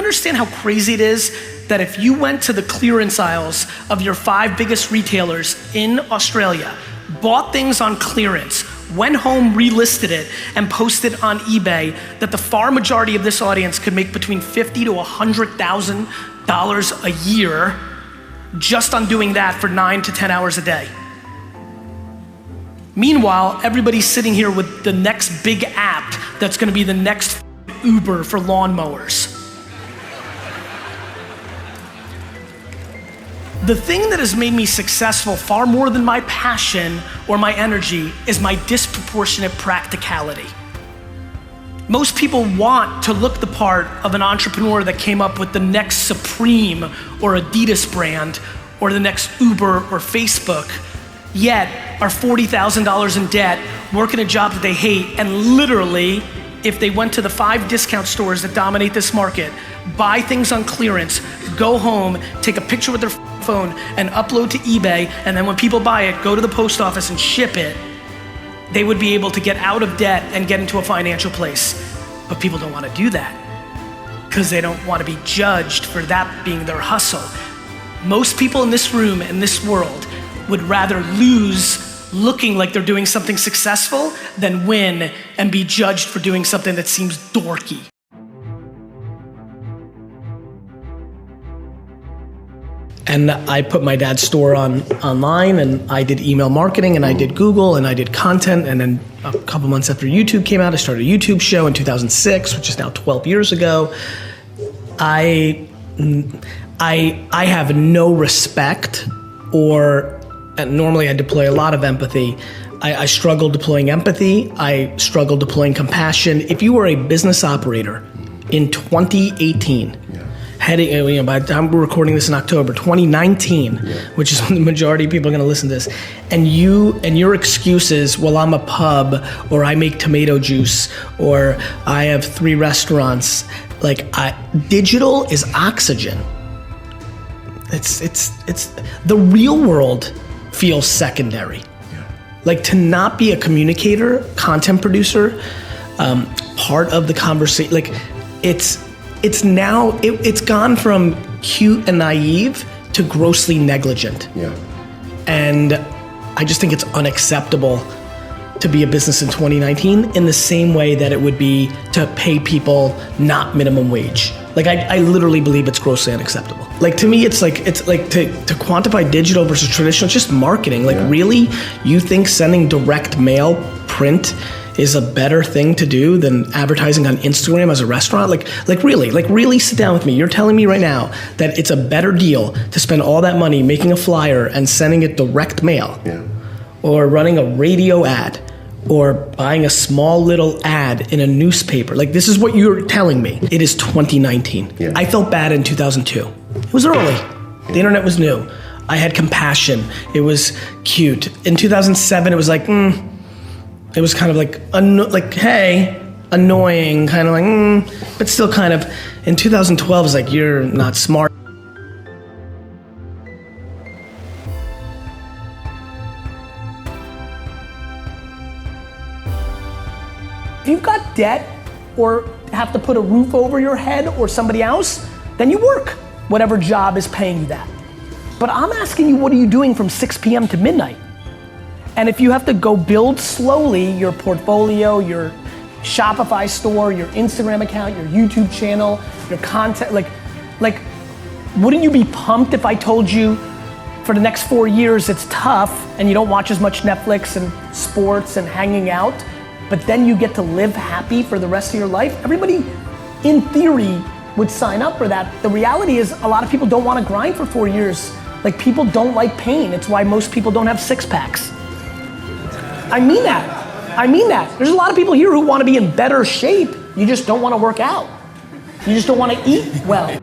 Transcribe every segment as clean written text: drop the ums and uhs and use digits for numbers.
understand how crazy it is that if you went to the clearance aisles of your 5 biggest retailers in Australia, bought things on clearance, went home, relisted it, and posted on eBay, that the far majority of this audience could make between $50,000 to $100,000 a year just on doing that for 9 to 10 hours a day. Meanwhile, everybody's sitting here with the next big app that's gonna be the next Uber for lawnmowers. The thing that has made me successful far more than my passion or my energy is my disproportionate practicality. Most people want to look the part of an entrepreneur that came up with the next Supreme or Adidas brand or the next Uber or Facebook, yet are $40,000 in debt, working a job that they hate, and literally, if they went to the 5 discount stores that dominate this market, buy things on clearance, go home, take a picture with their phone and upload to eBay, and then when people buy it, go to the post office and ship it, they would be able to get out of debt and get into a financial place. But people don't want to do that because they don't want to be judged for that being their hustle. Most people in this room, in this world, would rather lose looking like they're doing something successful than win and be judged for doing something that seems dorky. And I put my dad's store online, and I did email marketing, and I did Google, and I did content, and then a couple months after YouTube came out, I started a YouTube show in 2006, which is now 12 years ago. I have no respect, and normally I deploy a lot of empathy. I struggle deploying empathy. I struggle deploying compassion. If you were a business operator in 2018, heading, by the time we're recording this in October 2019, which is when the majority of people are going to listen to this, and your excuse is, well, I'm a pub, or I make tomato juice, or I have 3 restaurants. Digital is oxygen. It's the real world feels secondary. To not be a communicator, content producer, part of the conversation, it's gone from cute and naive to grossly negligent. And I just think it's unacceptable to be a business in 2019 in the same way that it would be to pay people not minimum wage. I literally believe it's grossly unacceptable. To me, it's like to quantify digital versus traditional, it's just marketing. Really? You think sending direct mail print is a better thing to do than advertising on Instagram as a restaurant? Really sit down with me. You're telling me right now that it's a better deal to spend all that money making a flyer and sending it direct mail, or running a radio ad, or buying a small little ad in a newspaper. This is what you're telling me. It is 2019. I felt bad in 2002. It was early. The internet was new. I had compassion. It was cute. In 2007, it was it was kind of hey, annoying, kind of but still kind of. In 2012, it's you're not smart. If you've got debt or have to put a roof over your head or somebody else, then you work, whatever job is paying you that. But I'm asking you, what are you doing from 6 p.m. to midnight? And if you have to go build slowly your portfolio, your Shopify store, your Instagram account, your YouTube channel, your content, wouldn't you be pumped if I told you for the next 4 years it's tough and you don't watch as much Netflix and sports and hanging out, but then you get to live happy for the rest of your life? Everybody, in theory, would sign up for that. The reality is a lot of people don't want to grind for 4 years. People don't like pain. It's why most people don't have 6-packs. I mean that. There's a lot of people here who want to be in better shape. You just don't want to work out. You just don't want to eat well.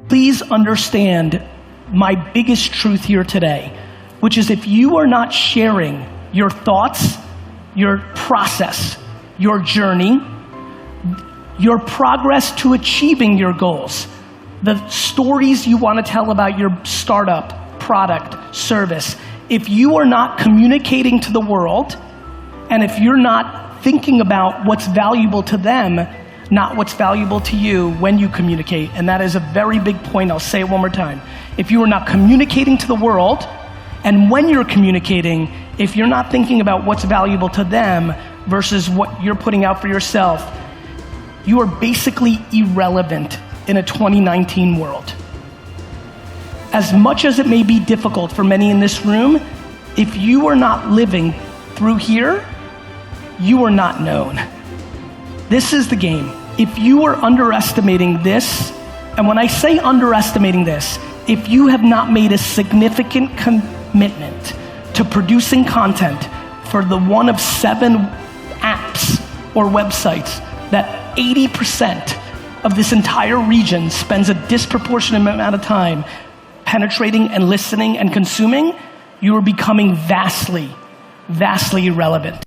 Please understand my biggest truth here today, which is if you are not sharing your thoughts, your process, your journey, your progress to achieving your goals, the stories you want to tell about your startup, product, service, if you are not communicating to the world, and if you're not thinking about what's valuable to them, not what's valuable to you when you communicate. And that is a very big point. I'll say it one more time. If you are not communicating to the world, and when you're communicating, if you're not thinking about what's valuable to them versus what you're putting out for yourself, you are basically irrelevant in a 2019 world. As much as it may be difficult for many in this room, if you are not living through here, you are not known. This is the game. If you are underestimating this, and when I say underestimating this, if you have not made a significant commitment to producing content for the one of 7 apps or websites that 80% of this entire region spends a disproportionate amount of time penetrating and listening and consuming, you are becoming vastly, vastly irrelevant.